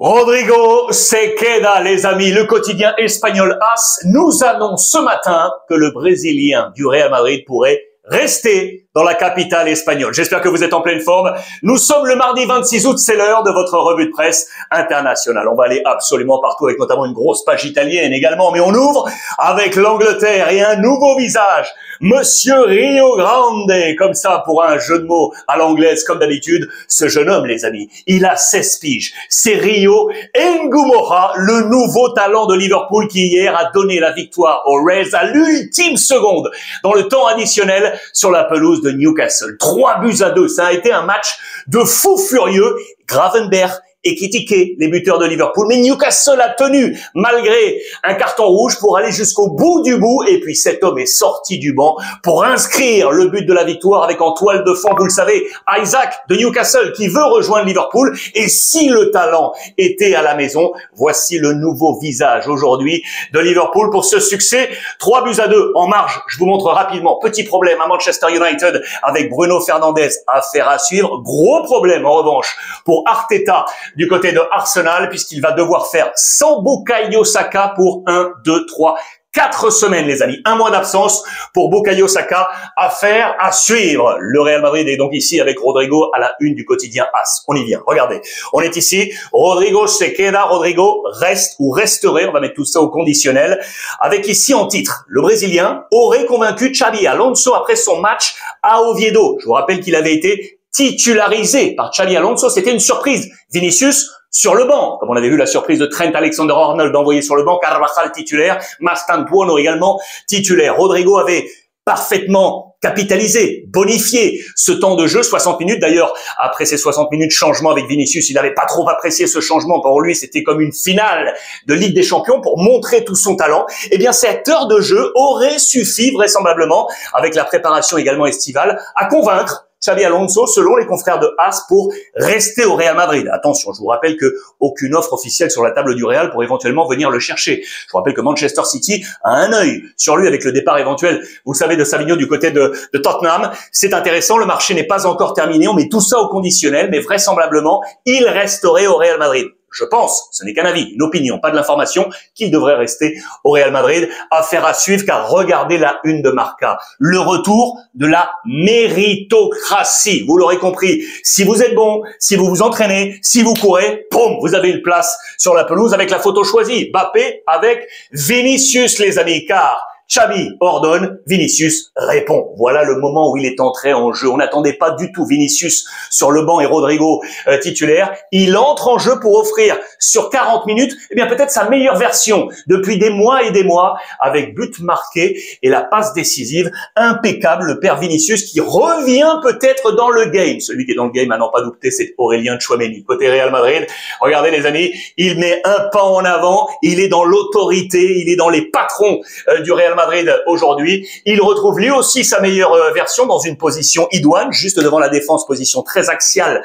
Rodrigo se queda, les amis. Le quotidien espagnol AS nous annonce ce matin que le Brésilien du Real Madrid pourrait rester dans la capitale espagnole. J'espère que vous êtes en pleine forme. Nous sommes le mardi 26 août, c'est l'heure de votre revue de presse internationale. On va aller absolument partout avec notamment une grosse page italienne également, mais on ouvre avec l'Angleterre et un nouveau visage. Monsieur Rio Grande, comme ça pour un jeu de mots à l'anglaise comme d'habitude. Ce jeune homme, les amis, il a 16 piges. C'est Rio Ngoumoura, le nouveau talent de Liverpool qui hier a donné la victoire aux Reds à l'ultime seconde dans le temps additionnel sur la pelouse de Newcastle. 3-2. Ça a été un match de fou furieux. Gravenberch et Ekitike, les buteurs de Liverpool. Mais Newcastle a tenu, malgré un carton rouge, pour aller jusqu'au bout du bout. Et puis cet homme est sorti du banc pour inscrire le but de la victoire avec en toile de fond, vous le savez, Isaac de Newcastle qui veut rejoindre Liverpool. Et si le talent était à la maison, voici le nouveau visage aujourd'hui de Liverpool pour ce succès. 3-2 en marge. Je vous montre rapidement. Petit problème à Manchester United avec Bruno Fernandes. Affaire à suivre. Gros problème en revanche pour Arteta du côté de Arsenal, puisqu'il va devoir faire sans Bukayo Saka pour 4 semaines, les amis. Un mois d'absence pour Bukayo Saka. Affaire à suivre. Le Real Madrid est donc ici avec Rodrigo à la une du quotidien AS. On y vient. Regardez. On est ici. Rodrigo se queda. Rodrigo reste ou resterait. On va mettre tout ça au conditionnel. Avec ici en titre, le Brésilien aurait convaincu Xabi Alonso après son match à Oviedo. Je vous rappelle qu'il avait été titularisé par Xabi Alonso. C'était une surprise. Vinicius sur le banc, comme on avait vu la surprise de Trent Alexander-Arnold d'envoyer sur le banc, Carvajal titulaire, Mastantuono également titulaire. Rodrigo avait parfaitement capitalisé, bonifié ce temps de jeu, 60 minutes. D'ailleurs, après ces 60 minutes, changement avec Vinicius, il n'avait pas trop apprécié ce changement. Pour lui, c'était comme une finale de Ligue des Champions pour montrer tout son talent. Eh bien, cette heure de jeu aurait suffi vraisemblablement, avec la préparation également estivale, à convaincre Xabi Alonso, selon les confrères de AS, pour rester au Real Madrid. Attention, je vous rappelle que aucune offre officielle sur la table du Real pour éventuellement venir le chercher. Je vous rappelle que Manchester City a un œil sur lui avec le départ éventuel, vous savez, de Savinho du côté de Tottenham. C'est intéressant, le marché n'est pas encore terminé, on met tout ça au conditionnel, mais vraisemblablement, il resterait au Real Madrid. Je pense, ce n'est qu'un avis, une opinion, pas de l'information, qu'il devrait rester au Real Madrid. Affaire à suivre, car regardez la une de Marca. Le retour de la méritocratie. Vous l'aurez compris. Si vous êtes bon, si vous vous entraînez, si vous courez, boum, vous avez une place sur la pelouse avec la photo choisie. Mbappé avec Vinicius, les amis, car Xabi ordonne, Vinicius répond. Voilà le moment où il est entré en jeu. On n'attendait pas du tout Vinicius sur le banc et Rodrigo titulaire. Il entre en jeu pour offrir sur 40 minutes, eh bien peut-être sa meilleure version depuis des mois et des mois, avec but marqué et la passe décisive impeccable. Le père Vinicius qui revient peut-être dans le game. Celui qui est dans le game, à n'en pas douter, c'est Aurélien Tchouaméni. Côté Real Madrid, regardez les amis, il met un pas en avant. Il est dans l'autorité, il est dans les patrons du Real Madrid aujourd'hui. Il retrouve lui aussi sa meilleure version dans une position idoine, juste devant la défense, position très axiale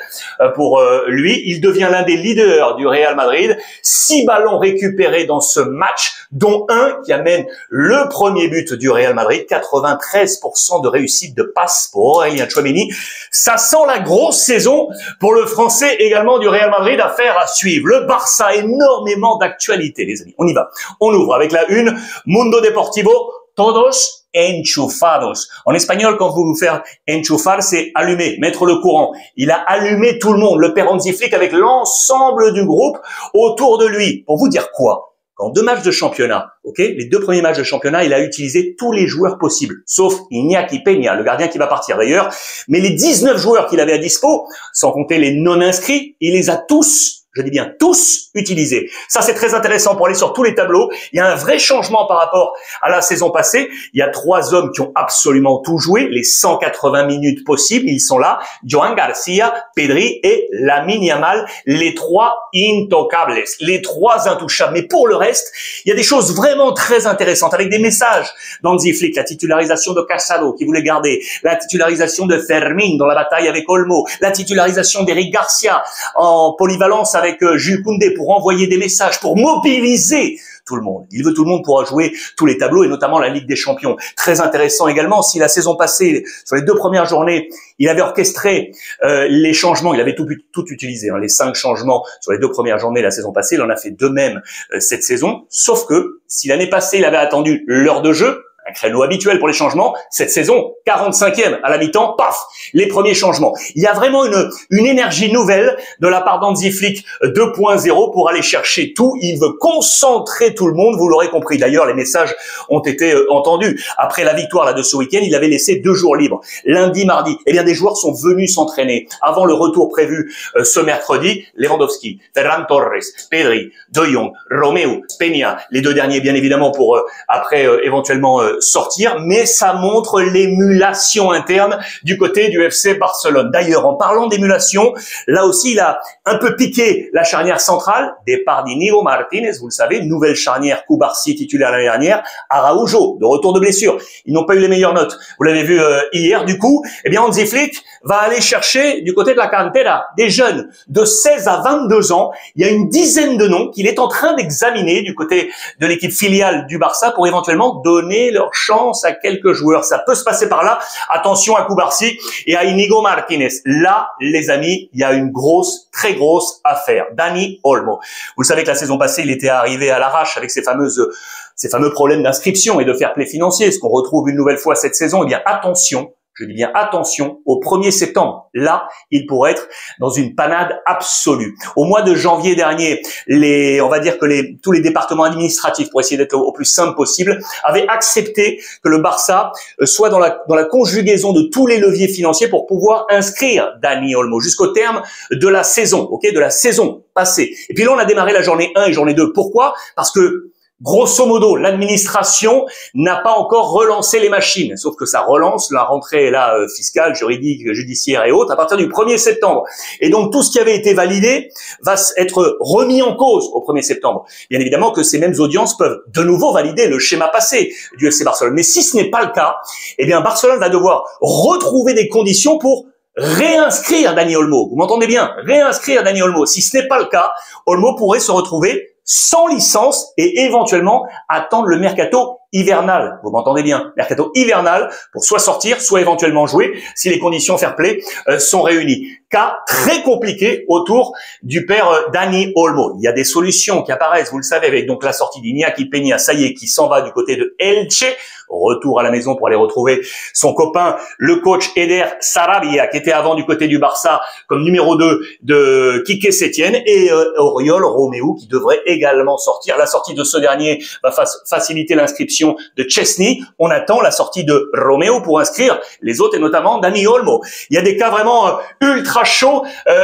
pour lui. Il devient l'un des leaders du Real Madrid. 6 ballons récupérés dans ce match, dont un qui amène le premier but du Real Madrid. 93% de réussite de passe pour Aurélien Tchouaméni. Ça sent la grosse saison pour le Français également du Real Madrid. Affaire à suivre. Le Barça, énormément d'actualité, les amis. On y va. On ouvre avec la une. Mundo Deportivo. Todos enchufados. En espagnol, quand vous faire enchufar, c'est allumer, mettre le courant. Il a allumé tout le monde, le père Hansi Flick avec l'ensemble du groupe autour de lui. Pour vous dire quoi? Qu'en 2 matchs de championnat, les 2 premiers matchs de championnat, il a utilisé tous les joueurs possibles, sauf Iñaki Peña, le gardien qui va partir d'ailleurs. Mais les 19 joueurs qu'il avait à dispo, sans compter les non-inscrits, il les a tous, je dis bien tous, utilisés. Ça, c'est très intéressant pour aller sur tous les tableaux. Il y a un vrai changement par rapport à la saison passée. Il y a 3 hommes qui ont absolument tout joué, les 180 minutes possibles. Ils sont là. Joan Garcia, Pedri et Lamine Yamal, les 3 intocables, les 3 intouchables. Mais pour le reste, il y a des choses vraiment très intéressantes avec des messages d'Hansi Flick, la titularisation de Casado qui voulait garder, la titularisation de Fermin dans la bataille avec Olmo, la titularisation d'Eric Garcia en polyvalence avec Jules Koundé pour envoyer des messages, pour mobiliser tout le monde. Il veut tout le monde pour jouer tous les tableaux et notamment la Ligue des Champions. Très intéressant également, si la saison passée, sur les 2 premières journées, il avait orchestré les changements, il avait tout utilisé, hein, les 5 changements sur les 2 premières journées la saison passée, il en a fait de même cette saison, sauf que si l'année passée il avait attendu l'heure de jeu, un créneau habituel pour les changements, cette saison, 45e à la mi-temps, paf, les premiers changements. Il y a vraiment une énergie nouvelle de la part d'Hansi Flick 2.0 pour aller chercher tout. Il veut concentrer tout le monde, vous l'aurez compris. D'ailleurs, les messages ont été entendus. Après la victoire là de ce week-end, il avait laissé 2 jours libres. Lundi, mardi, eh bien des joueurs sont venus s'entraîner avant le retour prévu ce mercredi. Lewandowski, Ferran Torres, Pedri, De Jong, Romeu, Peña, les 2 derniers bien évidemment pour après éventuellement sortir, mais ça montre l'émulation interne du côté du FC Barcelone. D'ailleurs, en parlant d'émulation, là aussi, il a un peu piqué la charnière centrale. Départ d'Inigo Martínez, vous le savez, nouvelle charnière Cubarsí titulaire l'année dernière. Araujo, de retour de blessure. Ils n'ont pas eu les meilleures notes. Vous l'avez vu hier, du coup. Eh bien, Hansi Flick va aller chercher du côté de la cantera des jeunes de 16 à 22 ans. Il y a une dizaine de noms qu'il est en train d'examiner du côté de l'équipe filiale du Barça pour éventuellement donner leur chance à quelques joueurs. Ça peut se passer par là. Attention à Cubarsí et à Inigo Martínez. Là, les amis, il y a une grosse, très grosse affaire. Dani Olmo. Vous le savez que la saison passée, il était arrivé à l'arrache avec ces fameux problèmes d'inscription et de fair play financier. Ce qu'on retrouve une nouvelle fois cette saison. Eh bien, attention. Je dis bien attention, au 1er septembre, là, il pourrait être dans une panade absolue. Au mois de janvier dernier, on va dire que tous les départements administratifs, pour essayer d'être au plus simple possible, avaient accepté que le Barça soit dans la conjugaison de tous les leviers financiers pour pouvoir inscrire Dani Olmo jusqu'au terme de la saison, de la saison passée. Et puis là, on a démarré la journée 1 et journée 2. Pourquoi? Parce que grosso modo, l'administration n'a pas encore relancé les machines, sauf que ça relance la rentrée là fiscale, juridique, judiciaire et autres à partir du 1er septembre. Et donc tout ce qui avait été validé va être remis en cause au 1er septembre. Bien évidemment que ces mêmes audiences peuvent de nouveau valider le schéma passé du FC Barcelone. Mais si ce n'est pas le cas, eh bien Barcelone va devoir retrouver des conditions pour réinscrire Dani Olmo. Vous m'entendez bien? Réinscrire Dani Olmo. Si ce n'est pas le cas, Olmo pourrait se retrouver sans licence et éventuellement attendre le mercato hivernal. Vous m'entendez bien? Mercato hivernal pour soit sortir, soit éventuellement jouer si les conditions fair play sont réunies. Cas très compliqué autour du père Dani Olmo. Il y a des solutions qui apparaissent, vous le savez, avec donc la sortie d'Iñaki Peña, ça y est, qui s'en va du côté de Elche. Retour à la maison pour aller retrouver son copain, le coach Eder Sarabia, qui était avant du côté du Barça comme numéro 2 de Quique Sétienne, et Oriol Romeu, qui devrait également sortir. La sortie de ce dernier va faciliter l'inscription de Chesney. On attend la sortie de Romeu pour inscrire les autres, et notamment Dani Olmo. Il y a des cas vraiment ultra chauds,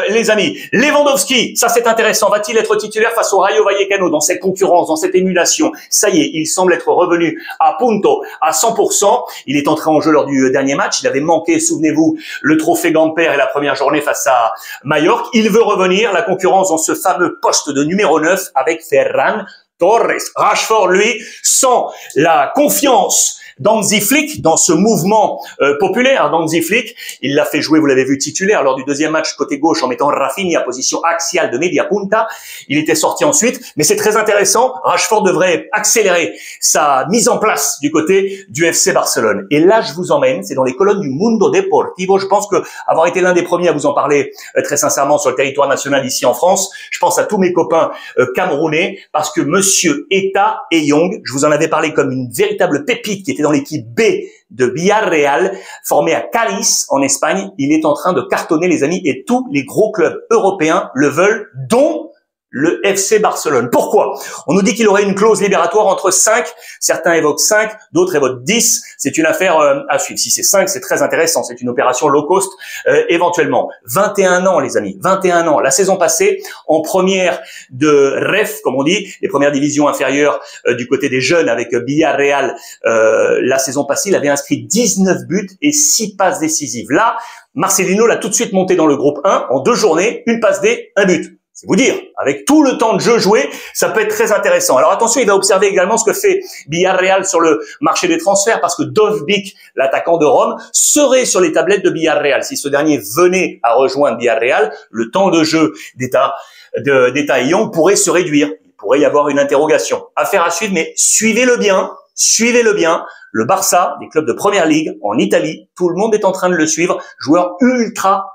les amis. Lewandowski, ça c'est intéressant. Va-t-il être titulaire face au Rayo Vallecano dans cette concurrence, dans cette émulation? Ça y est, il semble être revenu à punto, à 100%. Il est entré en jeu lors du dernier match. Il avait manqué, souvenez-vous, le trophée Gamper et la première journée face à Mallorca. Il veut revenir. La concurrence dans ce fameux poste de numéro 9 avec Ferran Torres. Rashford, lui, sent la confiance d'Hansi Flick dans ce mouvement populaire d'Hansi Flick. Il l'a fait jouer, vous l'avez vu, titulaire lors du deuxième match côté gauche en mettant Rafinha à position axiale de media punta. Il était sorti ensuite, mais c'est très intéressant. Rashford devrait accélérer sa mise en place du côté du FC Barcelone. Et là, je vous emmène, c'est dans les colonnes du Mundo Deportivo. Je pense que avoir été l'un des premiers à vous en parler très sincèrement sur le territoire national ici en France, je pense à tous mes copains camerounais, parce que monsieur Eta Eyong, je vous en avais parlé comme une véritable pépite qui était dans l'équipe B de Villarreal, formé à Cadiz en Espagne. Il est en train de cartonner, les amis, et tous les gros clubs européens le veulent, dont le FC Barcelone. Pourquoi? On nous dit qu'il aurait une clause libératoire entre 5, certains évoquent 5, d'autres évoquent 10. C'est une affaire à suivre. Si c'est 5, c'est très intéressant. C'est une opération low cost éventuellement. 21 ans, les amis, 21 ans. La saison passée, en première de REF, comme on dit, les premières divisions inférieures du côté des jeunes avec Villarreal, la saison passée, il avait inscrit 19 buts et 6 passes décisives. Là, Marcelino l'a tout de suite monté dans le groupe 1 en 2 journées, une passe D, un but. C'est vous dire, avec tout le temps de jeu joué, ça peut être très intéressant. Alors attention, il va observer également ce que fait Villarreal sur le marché des transferts, parce que Dovbyk, l'attaquant de Rome, serait sur les tablettes de Villarreal. Si ce dernier venait à rejoindre Villarreal, le temps de jeu d'Eta Eyong pourrait se réduire. pourrait y avoir une interrogation. Affaire à suivre, mais suivez-le bien. Suivez-le bien. Le Barça, des clubs de première ligue en Italie, tout le monde est en train de le suivre. Joueur ultra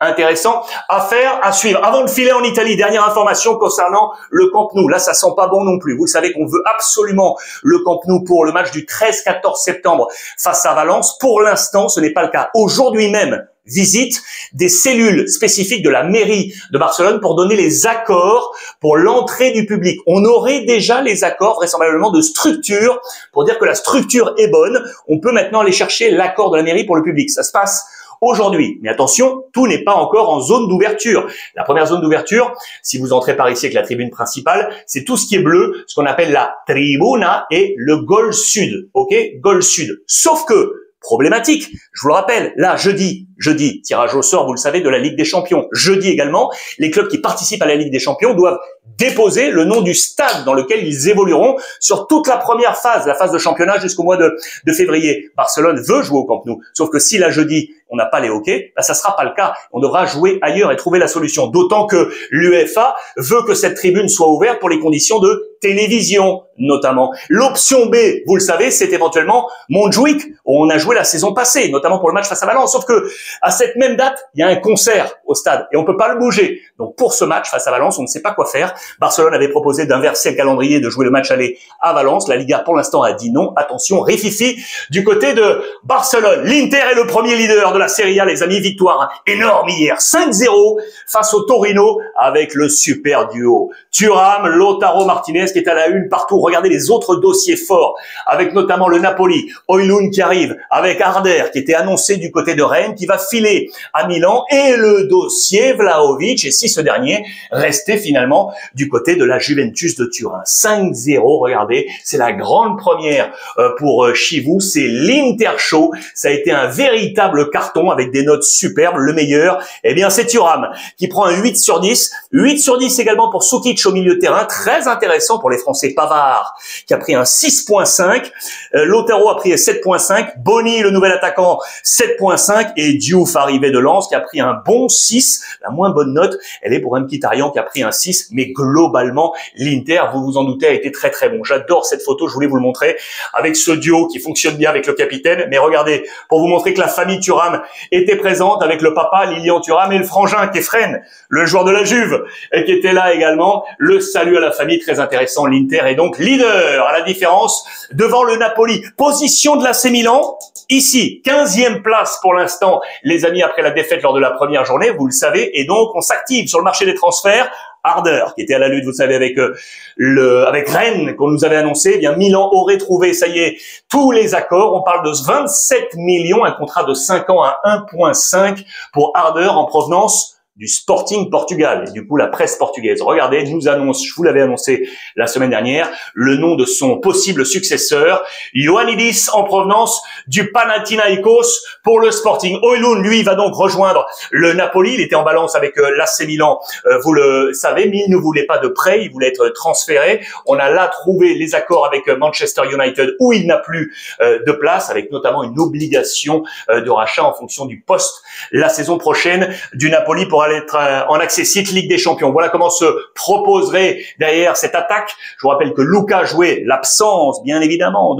intéressant. Affaire à suivre. Avant de filer en Italie, dernière information concernant le Camp Nou. Là, ça sent pas bon non plus. Vous savez qu'on veut absolument le Camp Nou pour le match du 13-14 septembre face à Valence. Pour l'instant, ce n'est pas le cas. Aujourd'hui même, visite des cellules spécifiques de la mairie de Barcelone pour donner les accords pour l'entrée du public. On aurait déjà les accords vraisemblablement de structure pour dire que la structure est bonne. On peut maintenant aller chercher l'accord de la mairie pour le public. Ça se passe aujourd'hui. Mais attention, tout n'est pas encore en zone d'ouverture. La première zone d'ouverture, si vous entrez par ici avec la tribune principale, c'est tout ce qui est bleu, ce qu'on appelle la tribuna et le goal sud. Ok, goal sud. Sauf que problématique. Je vous le rappelle, là, jeudi, tirage au sort, vous le savez, de la Ligue des Champions. Jeudi également, les clubs qui participent à la Ligue des Champions doivent déposer le nom du stade dans lequel ils évolueront sur toute la première phase, la phase de championnat jusqu'au mois de février. Barcelone veut jouer au Camp Nou. Sauf que si là, jeudi, on n'a pas les hockey, bah, ça sera pas le cas. On devra jouer ailleurs et trouver la solution. D'autant que l'UEFA veut que cette tribune soit ouverte pour les conditions de télévision, notamment. L'option B, vous le savez, c'est éventuellement Montjuïc, où on a joué la saison passée, notamment pour le match face à Valence. Sauf que, à cette même date, il y a un concert au stade et on peut pas le bouger. Donc, pour ce match face à Valence, on ne sait pas quoi faire. Barcelone avait proposé d'inverser le calendrier, de jouer le match aller à Valence. La Liga, pour l'instant, a dit non. Attention, rififi du côté de Barcelone. L'Inter est le premier leader de la Serie A, les amis. Victoire énorme hier, 5-0 face au Torino avec le super duo Thuram, Lautaro Martinez qui est à la une partout. Regardez les autres dossiers forts avec notamment le Napoli, Højlund qui arrive, avec Arder qui était annoncé du côté de Rennes, qui va filer à Milan, et le dossier Vlahovic, et si ce dernier restait finalement du côté de la Juventus de Turin. 5-0, regardez, c'est la grande première pour Chivou, c'est l'Inter Show. Ça a été un véritable carton avec des notes superbes. Le meilleur, eh bien, c'est Thuram qui prend un 8 sur 10. 8 sur 10 également pour Sukic au milieu de terrain. Très intéressant pour les Français. Pavard qui a pris un 6.5. Lautaro a pris un 7.5. Boni, le nouvel attaquant, 7.5. Et Diouf, arrivé de Lens, qui a pris un bon 6. La moins bonne note, elle est pour Mkhitaryan qui a pris un 6. Mais globalement, l'Inter, vous vous en doutez, a été très bon. J'adore cette photo, je voulais vous le montrer, avec ce duo qui fonctionne bien avec le capitaine. Mais regardez, pour vous montrer que la famille Thuram était présente avec le papa Lilian Thuram et le frangin Kefren, le joueur de la Juve, qui était là également. Le salut à la famille, très intéressant. L'Inter est donc leader, à la différence devant le Napoli. Position de l'AC Milan, ici, 15e place pour l'instant, les amis, après la défaite lors de la première journée, vous le savez, et donc on s'active sur le marché des transferts. Arder, qui était à la lutte, vous savez, avec Rennes, qu'on nous avait annoncé, eh bien, Milan aurait trouvé, ça y est, tous les accords. On parle de 27 millions, un contrat de 5 ans à 1,5 pour Arder en provenance du Sporting Portugal. Et du coup, la presse portugaise, regardez, nous annonce, je vous l'avais annoncé la semaine dernière, le nom de son possible successeur, Ioannidis, en provenance du Panathinaikos pour le Sporting. Højlund, lui, va donc rejoindre le Napoli. Il était en balance avec l'AC Milan, vous le savez, mais il ne voulait pas de prêt, il voulait être transféré. On a là trouvé les accords avec Manchester United, où il n'a plus de place, avec notamment une obligation de rachat en fonction du poste la saison prochaine du Napoli pour aller être en accessite Ligue des Champions. Voilà comment se proposerait derrière cette attaque. Je vous rappelle que Luka jouait l'absence, bien évidemment,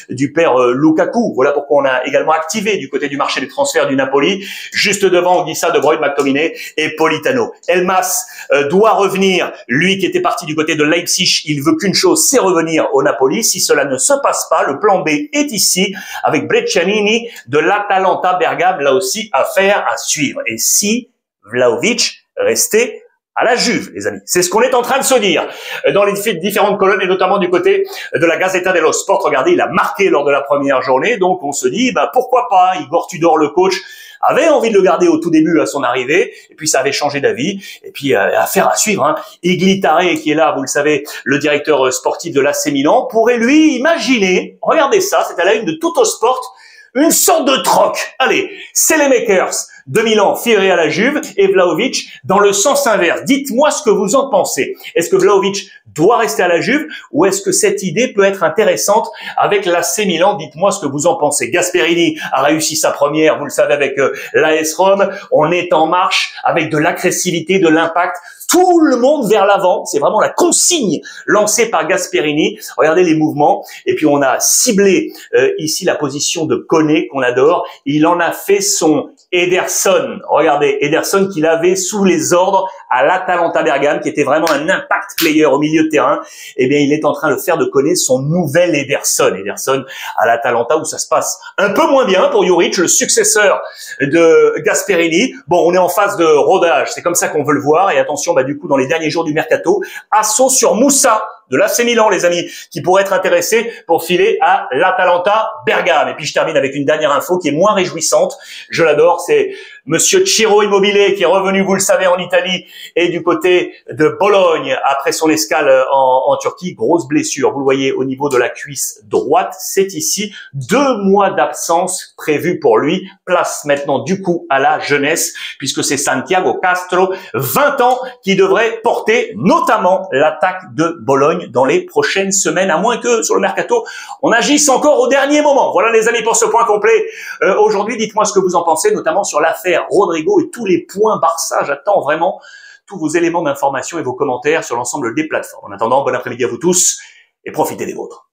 du père Lukaku. Voilà pourquoi on a également activé du côté du marché des transferts du Napoli. Juste devant, Guissa, De Bruyne, McTominay et Politano. Elmas doit revenir. Lui qui était parti du côté de Leipzig, il veut qu'une chose, c'est revenir au Napoli. Si cela ne se passe pas, le plan B est ici avec Brescianini de l'Atalanta Bergame. Là aussi, affaire à suivre. Et si Vlahovic restait à la Juve, les amis. C'est ce qu'on est en train de se dire dans les différentes colonnes et notamment du côté de la Gazzetta dello Sport. Regardez, il a marqué lors de la première journée, donc on se dit, pourquoi pas. Igor Tudor, le coach, avait envie de le garder au tout début à son arrivée, et puis ça avait changé d'avis, et puis affaire à suivre. Hein. Iglitare, qui est là, vous le savez, le directeur sportif de l'AC Milan, pourrait lui imaginer, regardez ça, c'est à la une de Tuttosport, une sorte de troc. Allez, c'est les makers de Milan filera à la Juve et Vlahovic dans le sens inverse. Dites-moi ce que vous en pensez. Est-ce que Vlahovic doit rester à la Juve ou est-ce que cette idée peut être intéressante avec l'AC Milan? Dites-moi ce que vous en pensez. Gasperini a réussi sa première, vous le savez, avec l'AS Rome. On est en marche avec de l'agressivité, de l'impact. Tout le monde vers l'avant. C'est vraiment la consigne lancée par Gasperini. Regardez les mouvements. Et puis on a ciblé ici la position de Koné qu'on adore. Il en a fait son Ederson. Regardez, Ederson qu'il avait sous les ordres à l'Atalanta Bergame, qui était vraiment un impact player au milieu de terrain. Eh bien, il est en train de faire de Koné son nouvel Ederson. Ederson à l'Atalanta où ça se passe un peu moins bien pour Juric, le successeur de Gasperini. Bon, on est en phase de rodage. C'est comme ça qu'on veut le voir. Et attention, du coup, dans les derniers jours du mercato, assaut sur Moussa de l'AC Milan, les amis, qui pourrait être intéressé pour filer à l'Atalanta Bergame. Et puis, je termine avec une dernière info qui est moins réjouissante. Je l'adore, c'est Monsieur Ciro Immobile qui est revenu, vous le savez, en Italie et du côté de Bologne après son escale en Turquie. Grosse blessure, vous le voyez au niveau de la cuisse droite. C'est ici 2 mois d'absence prévus pour lui. Place maintenant du coup à la jeunesse puisque c'est Santiago Castro, 20 ans, qui devrait porter notamment l'attaque de Bologne dans les prochaines semaines, à moins que sur le mercato, on agisse encore au dernier moment. Voilà les amis pour ce point complet. Aujourd'hui, dites-moi ce que vous en pensez, notamment sur l'affaire Rodrigo et tous les points Barça. J'attends vraiment tous vos éléments d'information et vos commentaires sur l'ensemble des plateformes. En attendant, bon après-midi à vous tous et profitez des vôtres.